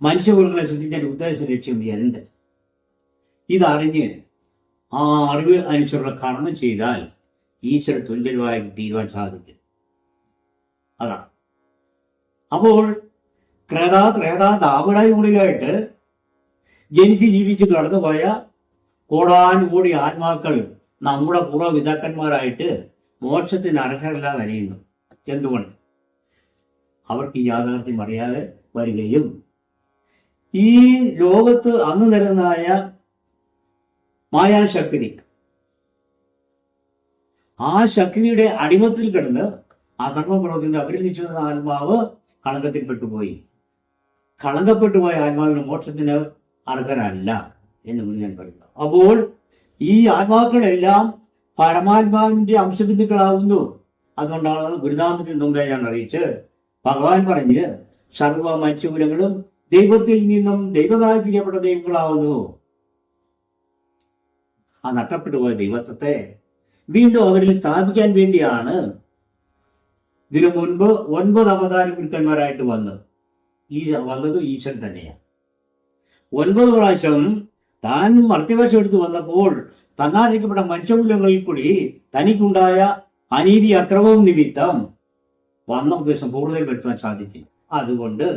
മനുഷ്യകുലങ്ങളെ സൃഷ്ടിച്ചതിന്റെ ഉദ്ദേശ ലക്ഷ്യം എന്ത്? ഇതറിഞ്ഞ് ആ അറിവ് അനുസരിച്ചുള്ള കർമ്മം ചെയ്താൽ ഈശ്വര തുല്യമായി തീരുവാൻ സാധിക്കും. അതാണ്. അപ്പോൾ ത്രേതാദാപരായുള്ളിലായിട്ട് ജനിച്ച് ജീവിച്ച് കടന്നുപോയ കോടാനുകൂടി ആത്മാക്കൾ നമ്മുടെ പൂർവ്വപിതാക്കന്മാരായിട്ട് മോക്ഷത്തിന് അർഹരല്ലാതെ അറിയുന്നു. എന്തുകൊണ്ട്? അവർക്ക് ഈ യാഥാർത്ഥ്യം അറിയാതെ വരികയും ഈ ലോകത്ത് അന്ന് നിരന്നായ മായാശക്തി ആ ശക്തിയുടെ അടിമത്തിൽ കിടന്ന് ആ കർമ്മപ്രവർത്തിയുടെ അവരിൽ നിശ്ചിത ആത്മാവ് കളങ്കത്തിൽപ്പെട്ടുപോയി. കളങ്കപ്പെട്ടുപോയ ആത്മാവിന് മോക്ഷത്തിന് അർഹരല്ല എന്ന് കൂടി ഞാൻ പറയുന്നു. അപ്പോൾ ഈ ആത്മാക്കളെല്ലാം പരമാത്മാവിന്റെ അംശബിന്ദുക്കളാവുന്നു. അതുകൊണ്ടാണ് ഗുരുനാമത്തിൽ മുമ്പേ ഞാൻ അറിയിച്ച് ഭഗവാൻ പറഞ്ഞ് സർവ മനുഷ്യകുലങ്ങളും ദൈവത്തിൽ നിന്നും ദൈവമായി തിരിയപ്പെട്ട ദൈവങ്ങളാവുന്നു. ആ നഷ്ടപ്പെട്ടു പോയ ദൈവത്വത്തെ വീണ്ടും അവരിൽ സ്ഥാപിക്കാൻ വേണ്ടിയാണ് ഇതിനു മുൻപ് 9 അവതാര ഗുരുക്കന്മാരായിട്ട് വന്നത് ഈശ്വരൻ തന്നെയാണ്. 9 പ്രാവശ്യം താൻ മർത്യവേഷം എടുത്ത് വന്നപ്പോൾ തന്നാർജിക്കപ്പെട്ട മനുഷ്യകുലങ്ങളിൽ കൂടി തനിക്കുണ്ടായ അനീതി അക്രമവും നിമിത്തം വന്ന ഉദ്ദേശം കൂടുതൽ വരുത്തുവാൻ സാധിച്ചില്ല. അതുകൊണ്ട്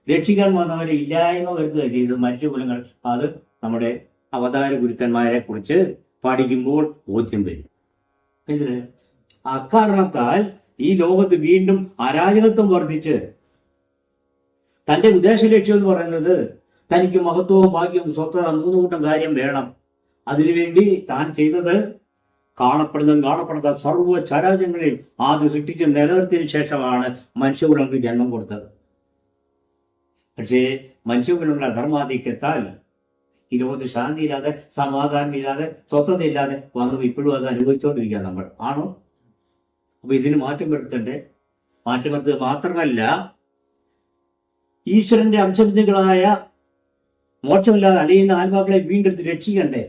രക്ഷിക്കാൻ വന്നവരെ ഇല്ലായ്മ വരുത്തുക ചെയ്ത് മനുഷ്യകുലങ്ങൾ അത് നമ്മുടെ അവതാര ഗുരുക്കന്മാരെ കുറിച്ച് പഠിക്കുമ്പോൾ ബോധ്യം വരും. അക്കാരണത്താൽ ഈ ലോകത്ത് വീണ്ടും അരാജകത്വം വർദ്ധിച്ച് തന്റെ ഉദ്ദേശ ലക്ഷ്യം എന്ന് പറയുന്നത് തനിക്ക് മഹത്വവും ഭാഗ്യവും സ്വസ്ഥത 3 കൂട്ടം കാര്യം വേണം. അതിനുവേണ്ടി താൻ ചെയ്തത് കാണപ്പെടാത്ത സർവ്വ ചരാചരങ്ങളെയും ആദ്യം സൃഷ്ടിച്ച് നിലനിർത്തിയതിനു ശേഷമാണ് മനുഷ്യകുലങ്ങൾക്ക് ജന്മം കൊടുത്തത്. പക്ഷേ മനുഷ്യകുലങ്ങളുടെ അധർമാധിക്യത്താൽ ഈ ലോകത്ത് ശാന്തിയില്ലാതെ സമാധാനമില്ലാതെ സ്വസ്ഥതയില്ലാതെ വന്നു ഇപ്പോഴും അത് അനുഭവിച്ചുകൊണ്ടിരിക്കുക നമ്മൾ ആണോ? അപ്പൊ ഇതിന് മാറ്റം വരുത്തണ്ടേ? മാറ്റം വരുത്തുക മാത്രമല്ല ഈശ്വരന്റെ അംശബിന്ദുക്കളായ മോക്ഷമില്ലാതെ അലയുന്ന ആത്മാക്കളെ വീണ്ടെടുത്ത് രക്ഷിക്കണ്ടേ?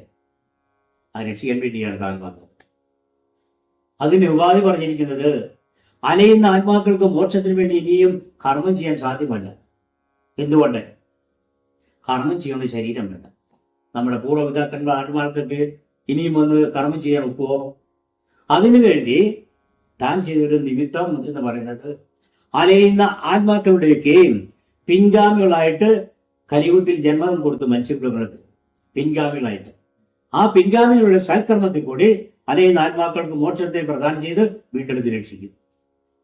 ആ രക്ഷിക്കാൻ വേണ്ടിയാണ് താൻ വന്നത്. അതിന് ഉപാധി പറഞ്ഞിരിക്കുന്നത് അലയുന്ന ആത്മാക്കൾക്ക് മോക്ഷത്തിന് വേണ്ടി ഇനിയും കർമ്മം ചെയ്യാൻ സാധ്യമല്ല. എന്തുകൊണ്ട്? കർമ്മം ചെയ്യേണ്ട ശരീരം വേണ്ട. നമ്മുടെ പൂർവ്വപിതാക്കന്മാർ ആത്മാക്കൾക്ക് ഇനിയും വന്ന് കർമ്മം ചെയ്യാൻ ഒക്കുവോ? അതിനുവേണ്ടി താൻ ചെയ്തൊരു നിമിത്തം എന്ന് പറയുന്നത് അലയുന്ന ആത്മാക്കളുടെയൊക്കെയും പിൻഗാമികളായിട്ട് കലിയുഗത്തിൽ ജന്മം കൊടുത്തു മനുഷ്യകുലങ്ങൾക്ക് പിൻഗാമികളായിട്ട്. ആ പിൻഗാമികളുടെ സൽക്കർമ്മത്തിൽ കൂടി അലയുന്ന ആത്മാക്കൾക്ക് മോക്ഷത്തെ പ്രദാനം ചെയ്ത് വീണ്ടെടുത്ത് രക്ഷിക്കും.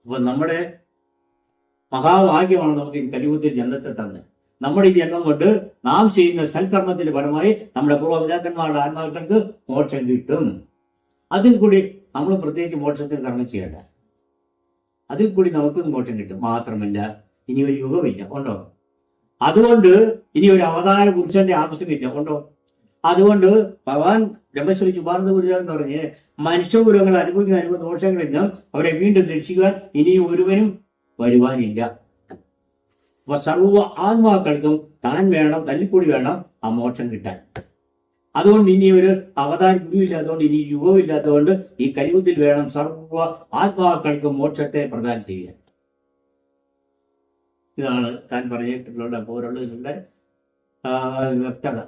അപ്പൊ നമ്മുടെ മഹാഭാഗ്യമാണ് നമുക്ക് ഈ കലിയുഗത്തിൽ ജന്മത്തെ തന്നെ. നമ്മുടെ ഈ ജന്മം കൊണ്ട് നാം ചെയ്യുന്ന സൽക്കർമ്മത്തിന്റെ ഫലമായി നമ്മുടെ പൂർവ്വപിതാക്കന്മാരുടെ ആത്മാക്കൾക്ക് മോക്ഷം കിട്ടും. അതിൽ കൂടി നമ്മൾ പ്രത്യേകിച്ച് മോക്ഷത്തിന് കർമ്മം ചെയ്യേണ്ട. അതിൽ കൂടി നമുക്ക് മോക്ഷം കിട്ടും. മാത്രമല്ല ഇനി ഒരു യുഗമില്ല. ഉണ്ടോ? അതുകൊണ്ട് ഇനി ഒരു അവതാര പുരുഷന്റെ ആവശ്യമില്ല. ഉണ്ടോ? അതുകൊണ്ട് ഭഗവാൻ ബ്രഹ്മശ്രീ ചുബാനന്ദ ഗുരുദേവൻ പറഞ്ഞ് മനുഷ്യകുലങ്ങൾ അനുഭവിക്കുന്ന അനുഭവ ദോഷങ്ങളിൽ നിന്നും അവരെ വീണ്ടും രക്ഷിക്കുവാൻ ഇനി ഒരുവനും വരുവാനില്ല. അപ്പൊ സർവ്വ ആത്മാക്കൾക്കും താൻ വേണം, തല്ലിക്കൂടി വേണം ആ മോക്ഷം കിട്ടാൻ. അതുകൊണ്ട് ഇനി ഒരു അവതാര ഗുരു ഇല്ലാത്തതുകൊണ്ട് ഇനി യുഗമില്ലാത്തതുകൊണ്ട് ഈ കലിയുഗത്തിൽ വേണം സർവ്വ ആത്മാക്കൾക്കും മോക്ഷത്തെ പ്രദാനം ചെയ്യാൻ. ഇതാണ് താൻ പറഞ്ഞിട്ടുള്ള പോലുള്ളതിനുള്ള വ്യക്തത.